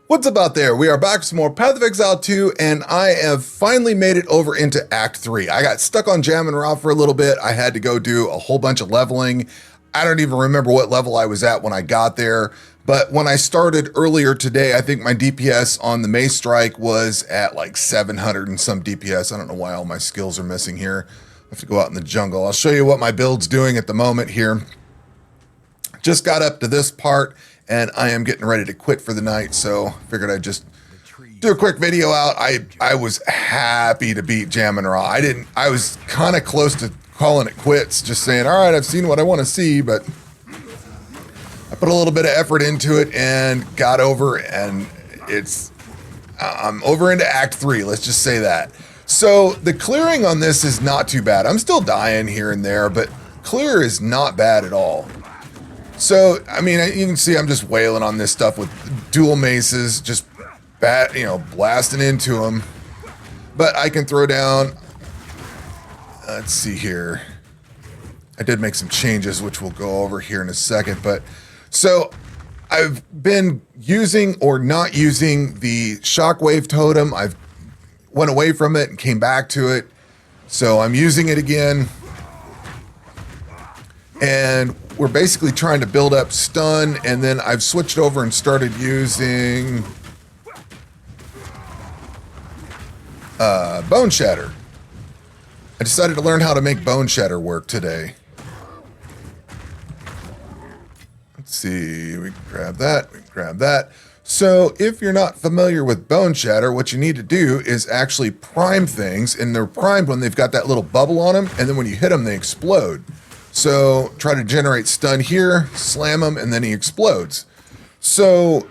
What's up out there? We are back with some more Path of Exile 2, and I have finally made it over into Act 3. I got stuck on Jamanra for a little bit. I had to go do a whole bunch of leveling. I don't even remember what level I was at when I got there, but when I started earlier today, I think my DPS on the Mace Strike was at like 700 and some DPS. I don't know why all my skills are missing here. I have to go out in the jungle. I'll show you what my build's doing at the moment here. Just got up to this part, and I am getting ready to quit for the night, so figured I'd just do a quick video out. I was happy to beat Jamanra. I was kind of close to calling it quits, just saying, all right, I've seen what I want to see, but I put a little bit of effort into it and got over, and I'm over into Act 3, let's just say that. So the clearing on this is not too bad. I'm still dying here and there, but clear is not bad at all. So, I mean, you can see I'm just wailing on this stuff with dual maces, just blasting into them. But I can throw down, let's see here. I did make some changes, which we'll go over here in a second. But so I've been using or not using the shockwave totem. I've went away from it and came back to it. So I'm using it again. And we're basically trying to build up stun, and then I've switched over and started using Bone Shatter. I decided to learn how to make Bone Shatter work today. Let's see, we can grab that, we can grab that. So if you're not familiar with Bone Shatter, what you need to do is actually prime things, and they're primed when they've got that little bubble on them, and then when you hit them, they explode. So try to generate stun here, slam him, and then he explodes. So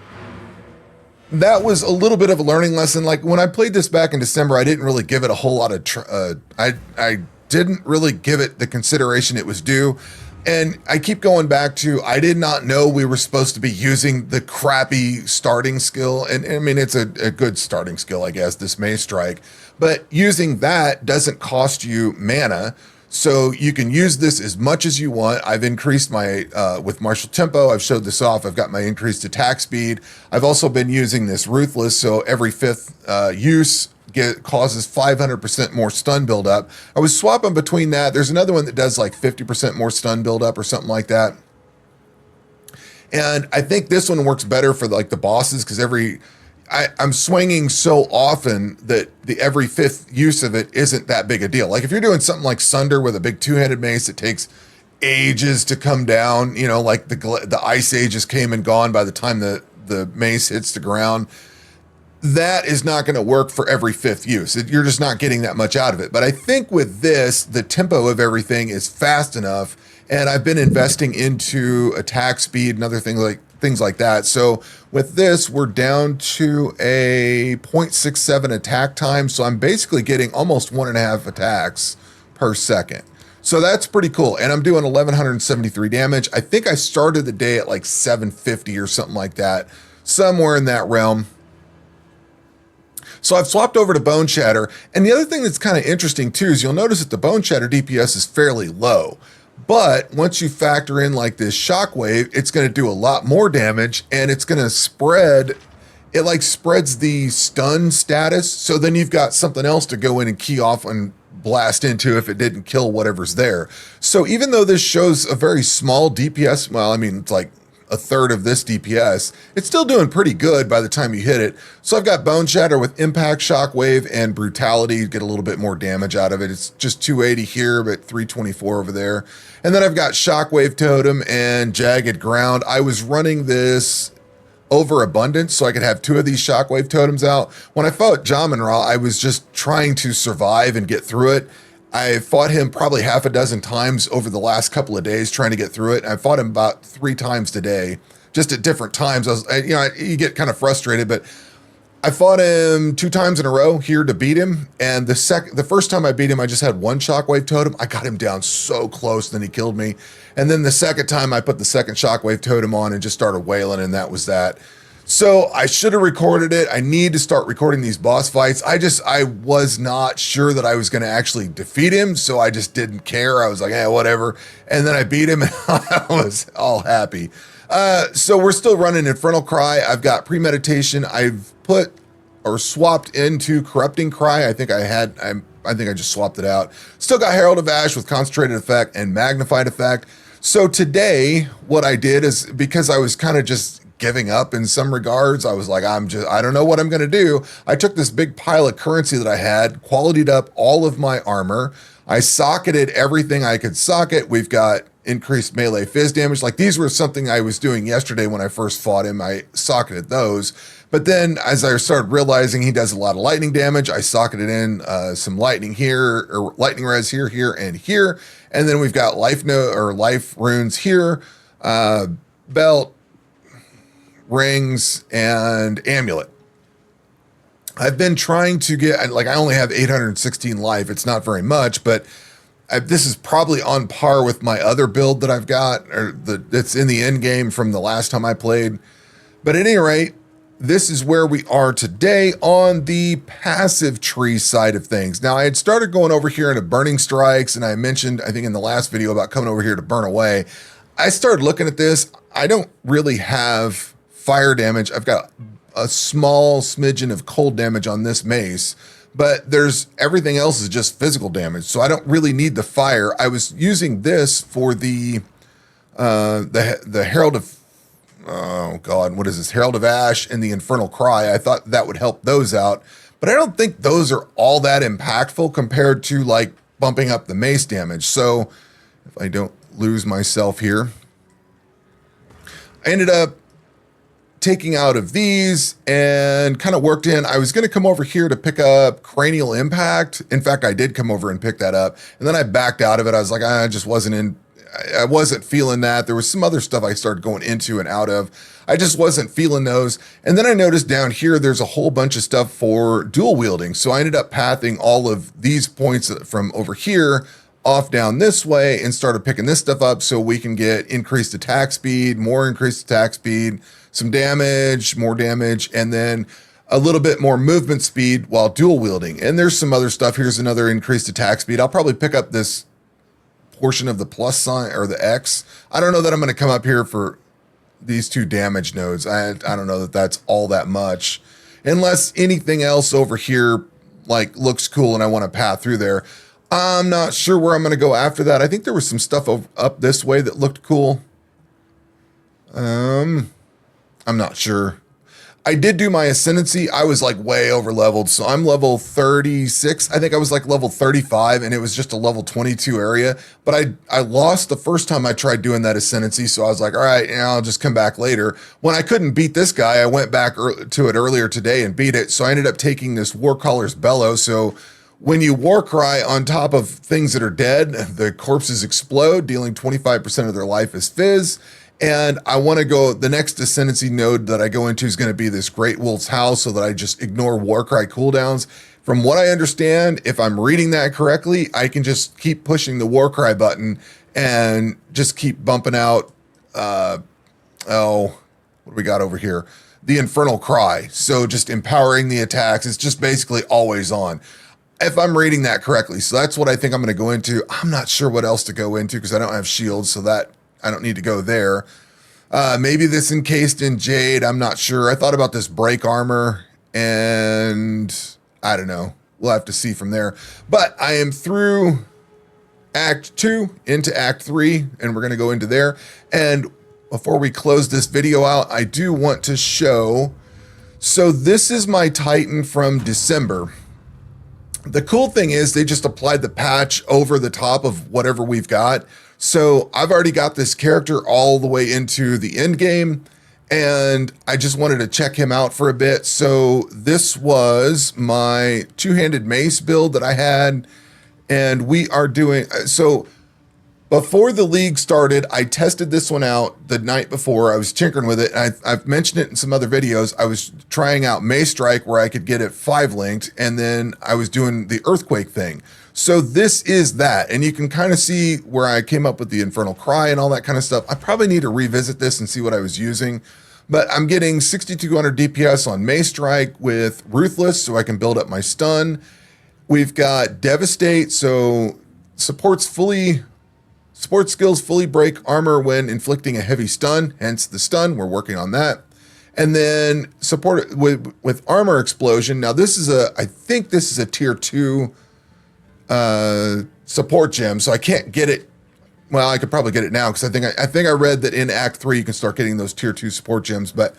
that was a little bit of a learning lesson. Like when I played this back in December, I didn't really give it a whole lot of, I didn't really give it the consideration it was due. And I keep going back to, I did not know we were supposed to be using the crappy starting skill. And I mean, it's a good starting skill, I guess, this Mace Strike. But using that doesn't cost you mana. So you can use this as much as you want. I've increased my, with martial tempo, I've showed this off. I've got my increased attack speed. I've also been using this ruthless. So every fifth use causes 500% more stun buildup. I was swapping between that. There's another one that does like 50% more stun buildup or something like that. And I think this one works better for like the bosses because I'm swinging so often that the every fifth use of it isn't that big a deal. Like if you're doing something like Sunder with a big two-handed mace, it takes ages to come down. You know, like the ice ages came and gone by the time the mace hits the ground. That is not going to work for every fifth use. You're just not getting that much out of it. But I think with this, the tempo of everything is fast enough, and I've been investing into attack speed and other things like that. So with this, we're down to a 0.67 attack time. So I'm basically getting almost 1.5 attacks per second. So that's pretty cool. And I'm doing 1,173 damage. I think I started the day at like 750 or something like that, somewhere in that realm. So I've swapped over to Bone Shatter. And the other thing that's kind of interesting too, is you'll notice that the Bone Shatter DPS is fairly low. But once you factor in like this shockwave, it's going to do a lot more damage, and it's going to spread. It like spreads the stun status. So then you've got something else to go in and key off and blast into if it didn't kill whatever's there. So even though this shows a very small DPS, well, I mean, it's like a third of this DPS, it's still doing pretty good by the time you hit it. So I've got Bone Shatter with Impact, Shockwave, and Brutality to get a little bit more damage out of it. It's just 280 here, but 324 over there. And then I've got Shockwave Totem and Jagged Ground. I was running this overabundance so I could have 2 of these Shockwave Totems out. When I fought Jamanra, I was just trying to survive and get through it. I fought him probably half a dozen times over the last couple of days trying to get through it. I fought him about 3 times today, just at different times. You get kind of frustrated, but I fought him 2 times in a row here to beat him. And the first time I beat him, I just had 1 shockwave totem. I got him down so close, then he killed me. And then the second time I put the second shockwave totem on and just started wailing, and that was that. So I should have recorded it. I need to start recording these boss fights. I was not sure that I was going to actually defeat him, so I just didn't care. I was like, whatever. And then I beat him, and I was all happy. So we're still running Infernal Cry. I've got Premeditation. I've put or swapped into Corrupting Cry. I think I just swapped it out. Still got Herald of Ash with Concentrated Effect and Magnified Effect. So today, what I did is, because I was kind of just giving up in some regards, I was like, I don't know what I'm going to do. I took this big pile of currency that I had, qualityed up all of my armor. I socketed everything I could socket. We've got increased melee fizz damage. Like, these were something I was doing yesterday when I first fought him. I socketed those. But then as I started realizing he does a lot of lightning damage, I socketed in some lightning here, or lightning res here, here, and here. And then we've got life runes here, belt, rings, and amulet. I've been trying to get, like, I only have 816 life. It's not very much, but this is probably on par with my other build that I've got, or that's in the end game from the last time I played. But at any rate, this is where we are today on the passive tree side of things. Now, I had started going over here into Burning Strikes, and I mentioned, I think in the last video, about coming over here to Burn Away. I started looking at this. I don't really have fire damage. I've got a small smidgen of cold damage on this mace, but everything else is just physical damage. So I don't really need the fire. I was using this for the Herald of, oh God, what is this? Herald of Ash and the Infernal Cry. I thought that would help those out, but I don't think those are all that impactful compared to like bumping up the mace damage. So if I don't lose myself here, I ended up taking out of these and kind of worked in. I was going to come over here to pick up Cranial Impact. In fact, I did come over and pick that up, and then I backed out of it. I was like, I wasn't feeling that. There was some other stuff I started going into and out of. I just wasn't feeling those. And then I noticed down here, there's a whole bunch of stuff for dual wielding. So I ended up pathing all of these points from over here off down this way and started picking this stuff up so we can get increased attack speed, more increased attack speed, some damage, more damage, and then a little bit more movement speed while dual wielding. And there's some other stuff. Here's another increased attack speed. I'll probably pick up this portion of the plus sign or the X. I don't know that I'm going to come up here for these two damage nodes. I don't know that that's all that much, unless anything else over here like looks cool and I want to path through there. I'm not sure where I'm going to go after that. I think there was some stuff up this way that looked cool. I'm not sure. I did do my ascendancy. I was like way over leveled. So I'm level 36. I think I was like level 35 and it was just a level 22 area, but I lost the first time I tried doing that ascendancy. So I was like, all right, I'll just come back later. When I couldn't beat this guy, I went back to it earlier today and beat it. So I ended up taking this Warcaller's Bellow. So when you war cry on top of things that are dead, the corpses explode, dealing 25% of their life as fizz. And I want to go, the next ascendancy node that I go into is going to be this Great Wolf's House so that I just ignore Warcry cooldowns. From what I understand, if I'm reading that correctly, I can just keep pushing the Warcry button and just keep bumping out, what do we got over here? The Infernal Cry. So just empowering the attacks. It's just basically always on, if I'm reading that correctly. So that's what I think I'm going to go into. I'm not sure what else to go into because I don't have shields, so that I don't need to go there. Maybe this encased in jade. I'm not sure. I thought about this break armor and I don't know. We'll have to see from there. But I am through Act 2 into Act 3 and we're going to go into there. And before we close this video out, I do want to show. So this is my Titan from December. The cool thing is they just applied the patch over the top of whatever we've got. So I've already got this character all the way into the end game and I just wanted to check him out for a bit. So this was my two-handed mace build that I had, and we are doing, so before the league started, I tested this one out the night before. I was tinkering with it. And I've mentioned it in some other videos. I was trying out Mace Strike where I could get it 5 linked, and then I was doing the Earthquake thing. So this is that, and you can kind of see where I came up with the Infernal Cry and all that kind of stuff. I probably need to revisit this and see what I was using, but I'm getting 6,200 DPS on Mace Strike with Ruthless, so I can build up my stun. We've got Devastate, so supports fully Support skills fully break armor when inflicting a heavy stun, hence the stun. We're working on that. And then support with armor explosion. Now this is I think this is a tier 2 support gem, so I can't get it. Well, I could probably get it now because I think I read that in Act 3 you can start getting those tier 2 support gems. But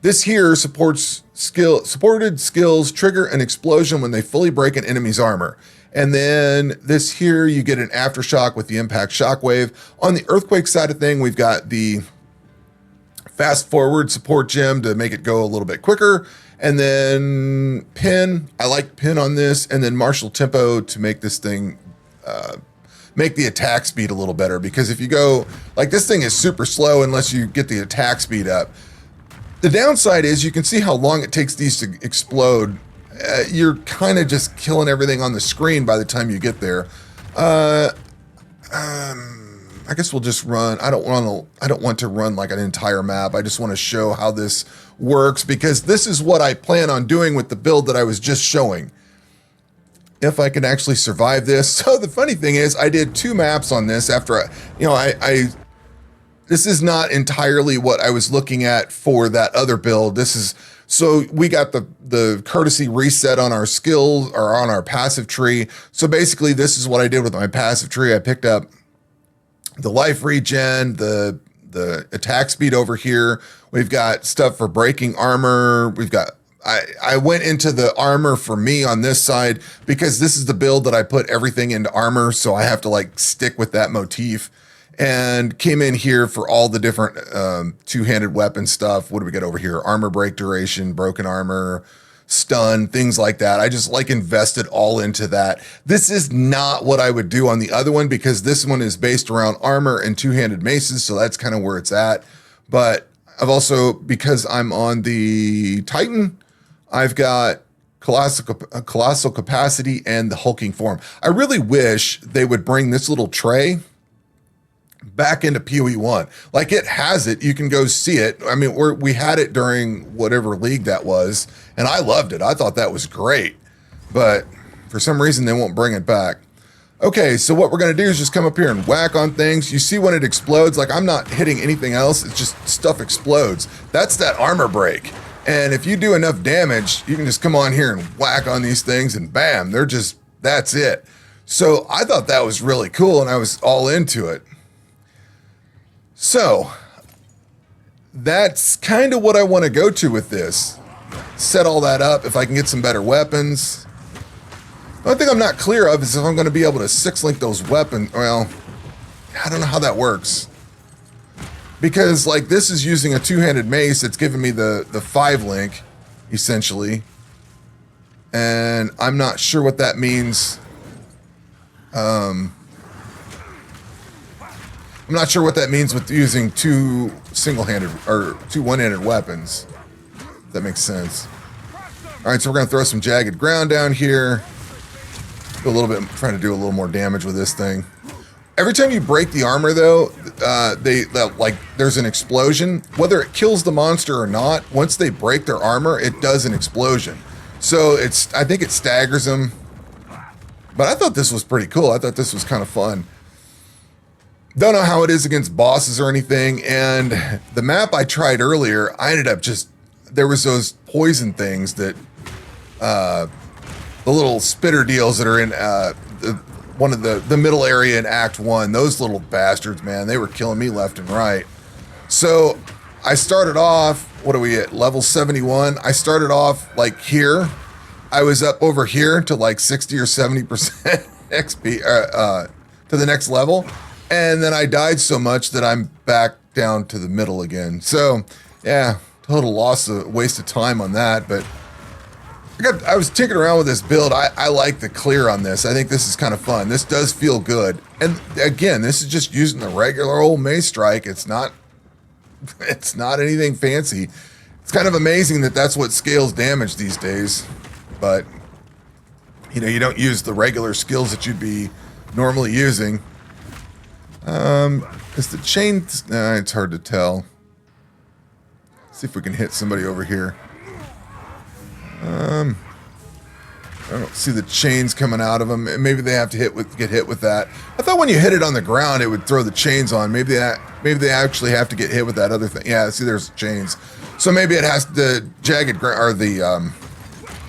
this here supported skills trigger an explosion when they fully break an enemy's armor. And then this here, you get an aftershock with the impact shockwave. On the earthquake side of thing, we've got the fast forward support gem to make it go a little bit quicker. And then pin, I like pin on this. And then martial tempo to make this thing, make the attack speed a little better. Because if you go, like this thing is super slow unless you get the attack speed up. The downside is you can see how long it takes these to explode. You're kind of just killing everything on the screen by the time you get there. I guess we'll just run. I don't want to run like an entire map. I just want to show how this works because this is what I plan on doing with the build that I was just showing. If I can actually survive this. So the funny thing is I did 2 maps on this after this is not entirely what I was looking at for that other build. This is, so we got the courtesy reset on our skills or on our passive tree. So basically this is what I did with my passive tree. I picked up the life regen, the attack speed over here. We've got stuff for breaking armor. We've got, I went into the armor for me on this side because this is the build that I put everything into armor. So I have to like stick with that motif. And came in here for all the different two-handed weapon stuff. What do we get over here? Armor break duration, broken armor, stun, things like that. I just like invested all into that. This is not what I would do on the other one because this one is based around armor and two-handed maces. So that's kind of where it's at. But I've also, because I'm on the Titan, I've got colossal capacity and the hulking form. I really wish they would bring this little tray back into PoE 1. Like it has it, you can go see it. I mean, we had it during whatever league that was, and I loved it. I thought that was great, but for some reason they won't bring it back. Okay, so what we're gonna do is just come up here and whack on things. You see when it explodes, like I'm not hitting anything else, it's just stuff explodes. That's that armor break. And if you do enough damage, you can just come on here and whack on these things and bam, that's it. So I thought that was really cool and I was all into it. So that's kind of what I want to go to with this. Set all that up. If I can get some better weapons. The only thing I'm not clear of is if I'm going to be able to 6-link those weapons. Well, I don't know how that works. Because like this is using a two-handed mace. It's giving me the 5-link essentially. And I'm not sure what that means. I'm not sure what that means with using 2 single-handed or 2 one-handed weapons. If that makes sense. All right, so we're gonna throw some jagged ground down here. Do a little bit, trying to do a little more damage with this thing. Every time you break the armor, though, there's an explosion. Whether it kills the monster or not, once they break their armor, it does an explosion. So I think it staggers them. But I thought this was pretty cool. I thought this was kind of fun. Don't know how it is against bosses or anything. And the map I tried earlier, I ended up there was those poison things that, the little spitter deals that are in one of the middle area in Act 1. Those little bastards, man, they were killing me left and right. So I started off, what are we at, level 71? I started off like here. I was up over here to like 60 or 70% XP to the next level. And then I died so much that I'm back down to the middle again. So yeah, total waste of time on that. But I was tinkering around with this build. I like the clear on this. I think this is kind of fun. This does feel good. And again, this is just using the regular old mace strike. It's not anything fancy. It's kind of amazing that that's what scales damage these days. But you don't use the regular skills that you'd be normally using. Is the chain, it's hard to tell. See if we can hit somebody over here. I don't see the chains coming out of them. Maybe they have to get hit with that. I thought when you hit it on the ground, it would throw the chains on. Maybe they actually have to get hit with that other thing. Yeah, see, there's chains. So maybe it has the jagged or the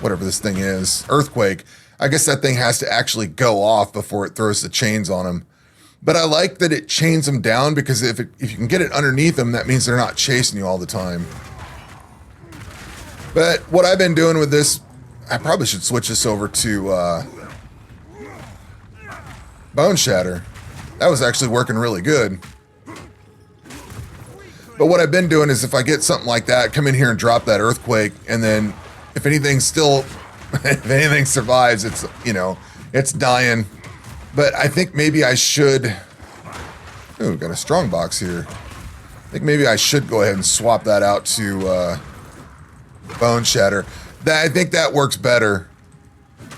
whatever this thing is, earthquake. I guess that thing has to actually go off before it throws the chains on them. But I like that it chains them down, because if you can get it underneath them, that means they're not chasing you all the time. But what I've been doing with this, I probably should switch this over to Bone Shatter. That was actually working really good. But what I've been doing is, if I get something like that, come in here and drop that earthquake, and then if anything survives, it's, you know, it's dying. But I think maybe I should... Ooh, got a strong box here. I think maybe I should go ahead and swap that out to Bone Shatter. I think that works better.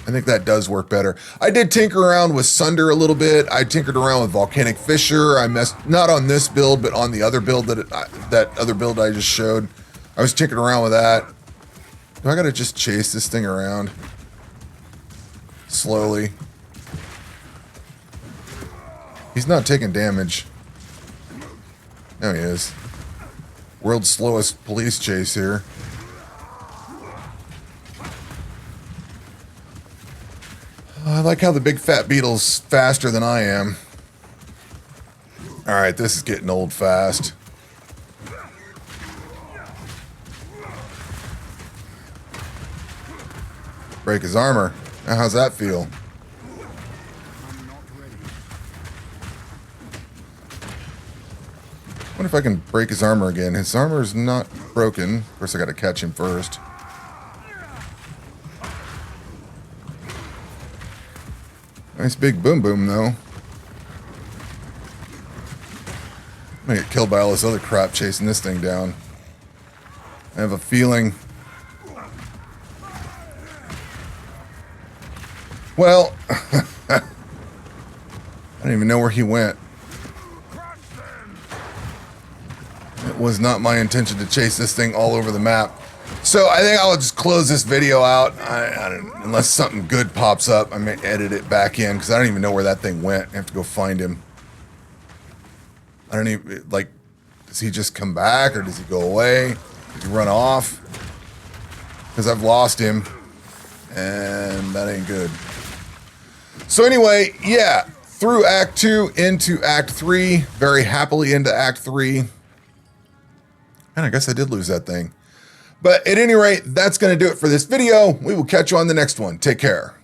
I think that does work better. I did tinker around with Sunder a little bit. I tinkered around with Volcanic Fissure. I messed, not on this build, but on the other build that other build I just showed. I was tinkering around with that. Do I gotta just chase this thing around? Slowly. He's not taking damage. No, he is. World's slowest police chase here. I like how the big fat beetle's faster than I am. Alright, this is getting old fast. Break his armor. Now, how's that feel? I wonder if I can break his armor again. His armor's not broken. Of course, I gotta catch him first. Nice big boom boom, though. I'm gonna get killed by all this other crap chasing this thing down. I have a feeling. Well, I don't even know where he went. It was not my intention to chase this thing all over the map. So I think I'll just close this video out. Unless something good pops up, I may edit it back in, because I don't even know where that thing went. I have to go find him. I don't even, like, does he just come back, or does he go away? Does he run off? Because I've lost him, and that ain't good. So anyway, yeah, through Act 2 into Act 3, very happily into Act 3. And I guess I did lose that thing. But at any rate, that's going to do it for this video. We will catch you on the next one. Take care.